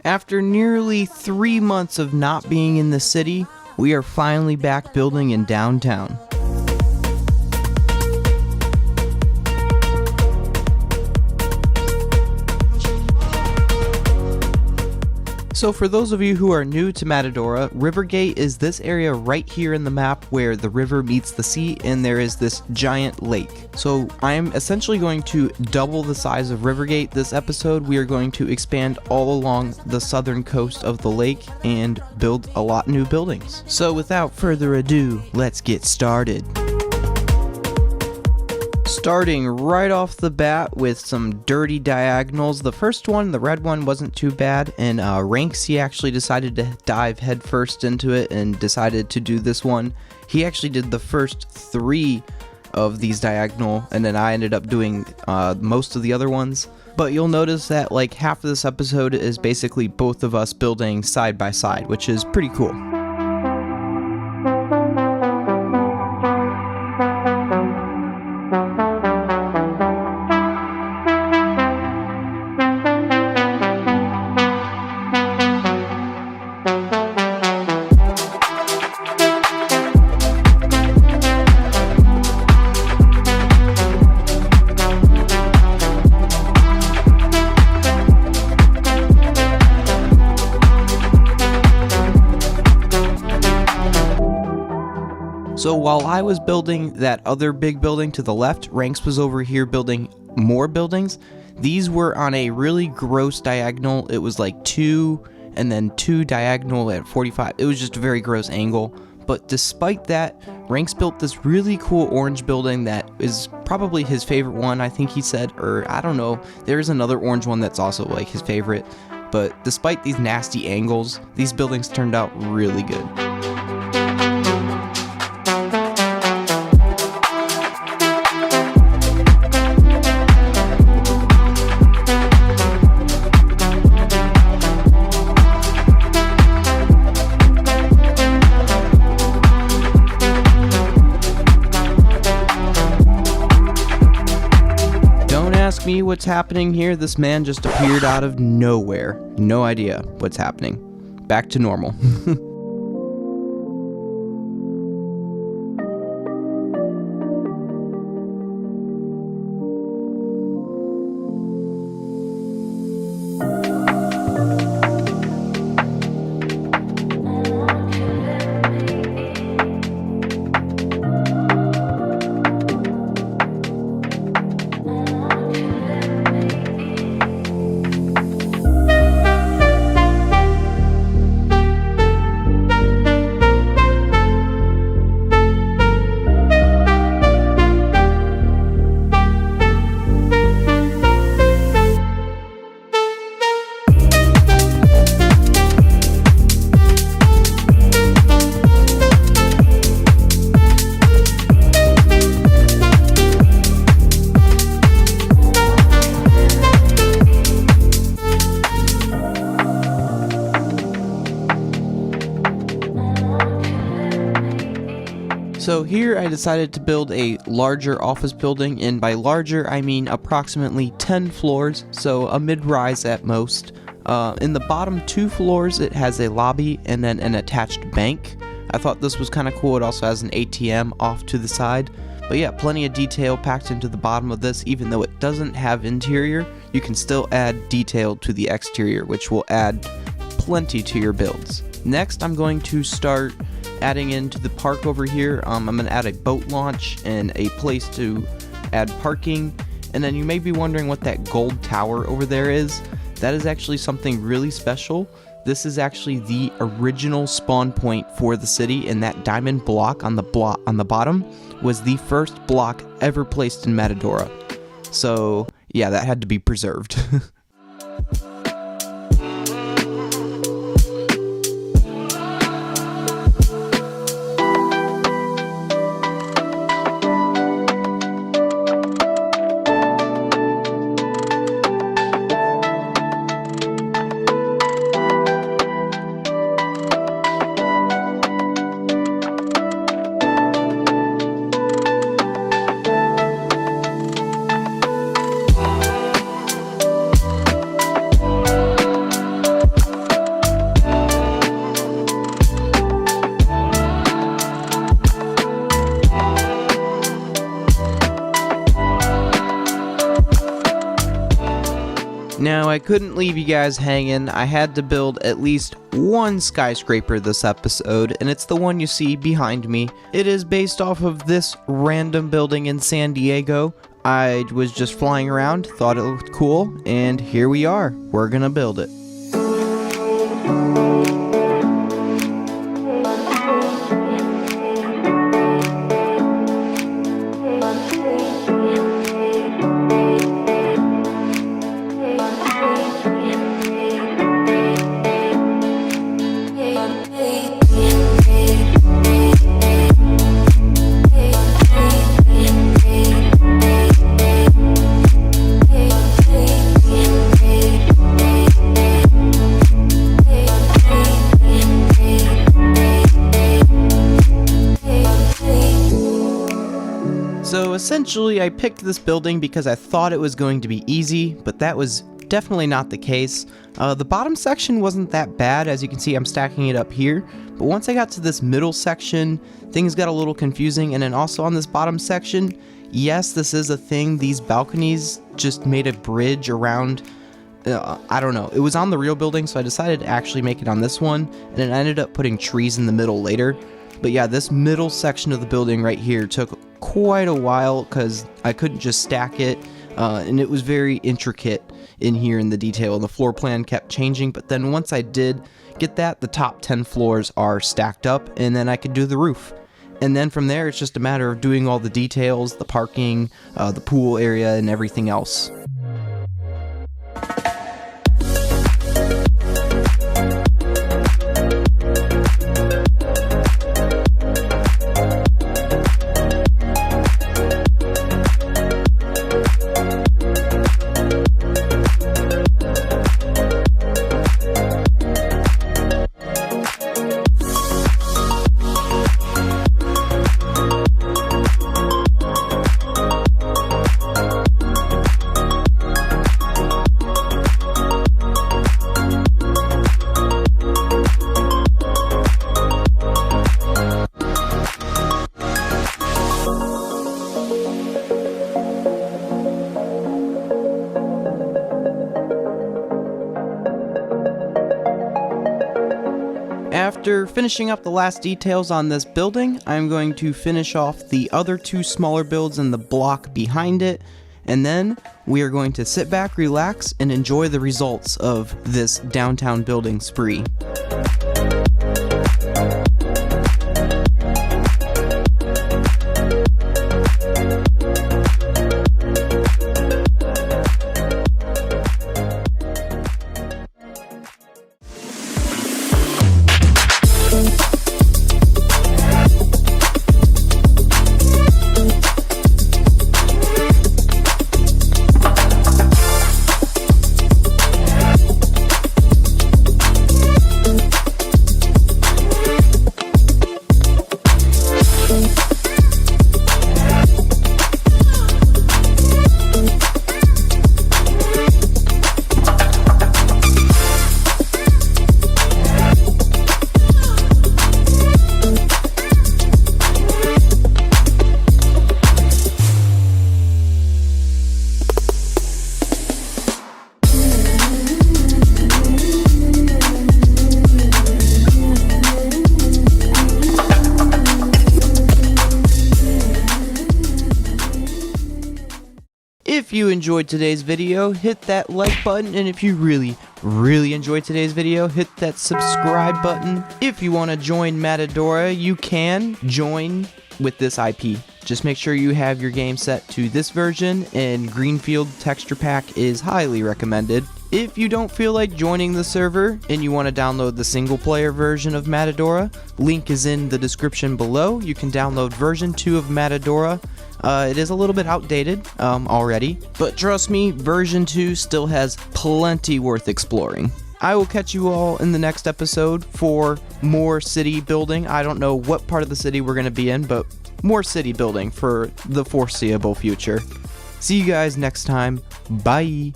After nearly 3 months of not being in the city, we are finally back building in downtown. So for those of you who are new to Matadora, Rivergate is this area right here in the map where the river meets the sea and there is this giant lake. So I'm essentially going to double the size of Rivergate this episode. We are going to expand all along the southern coast of the lake and build a lot new buildings. So without further ado, let's get started. Starting right off the bat with some dirty diagonals. The first one, the red one, wasn't too bad, and Ranx, he actually decided to dive headfirst into it and decided to do this one. He actually did the first 3 of these diagonal, and then I ended up doing most of the other ones. But you'll notice that like half of this episode is basically both of us building side by side, which is pretty cool. So while I was building that other big building to the left, Ranx was over here building more buildings. These were on a really gross diagonal. It was like 2 and then 2 diagonal at 45. It was just a very gross angle. But despite that, Ranx built this really cool orange building that is probably his favorite one, I think he said, or I don't know. There's another orange one that's also like his favorite. But despite these nasty angles, these buildings turned out really good. Me what's happening here. This man just appeared out of nowhere. No idea what's happening. Back to normal. So here I decided to build a larger office building, and by larger I mean approximately 10 floors, so a mid-rise at most. In the bottom 2 floors it has a lobby and then an attached bank. I thought this was kind of cool. It also has an ATM off to the side. But yeah, plenty of detail packed into the bottom of this. Even though it doesn't have interior, you can still add detail to the exterior, which will add plenty to your builds. Next, I'm going to start adding into the park over here. I'm going to add a boat launch and a place to add parking. And then you may be wondering what that gold tower over there is. That is actually something really special. This is actually the original spawn point for the city, and that diamond block on the bottom was the first block ever placed in Matadora. So yeah, that had to be preserved. Now, I couldn't leave you guys hanging. I had to build at least one skyscraper this episode, and it's the one you see behind me. It is based off of this random building in San Diego. I was just flying around, thought it looked cool, and here we are. We're gonna build it. So essentially, I picked this building because I thought it was going to be easy, but that was definitely not the case. The bottom section wasn't that bad. As you can see, I'm stacking it up here, but once I got to this middle section, things got a little confusing. And then also on this bottom section, yes, this is a thing. These balconies just made a bridge around, I don't know. It was on the real building, so I decided to actually make it on this one, and then I ended up putting trees in the middle later. But yeah, this middle section of the building right here took quite a while because I couldn't just stack it, and it was very intricate in here in the detail, and the floor plan kept changing. But then once I did get that, the top 10 floors are stacked up, and then I could do the roof. And then from there, it's just a matter of doing all the details, the parking, the pool area, and everything else. After finishing up the last details on this building, I'm going to finish off the other two smaller builds in the block behind it, and then we are going to sit back, relax, and enjoy the results of this downtown building spree. If you enjoyed today's video, hit that like button, and if you really enjoyed today's video, hit that subscribe button. If you want to join Matadora, you can join with this IP. Just make sure you have your game set to this version, and Greenfield texture pack is highly recommended. If you don't feel like joining the server and you want to download the single player version of Matadora, link is in the description below. You can download version 2 of Matadora. It is a little bit outdated already, but trust me, version 2 still has plenty worth exploring. I will catch you all in the next episode for more city building. I don't know what part of the city we're going to be in, but more city building for the foreseeable future. See you guys next time. Bye.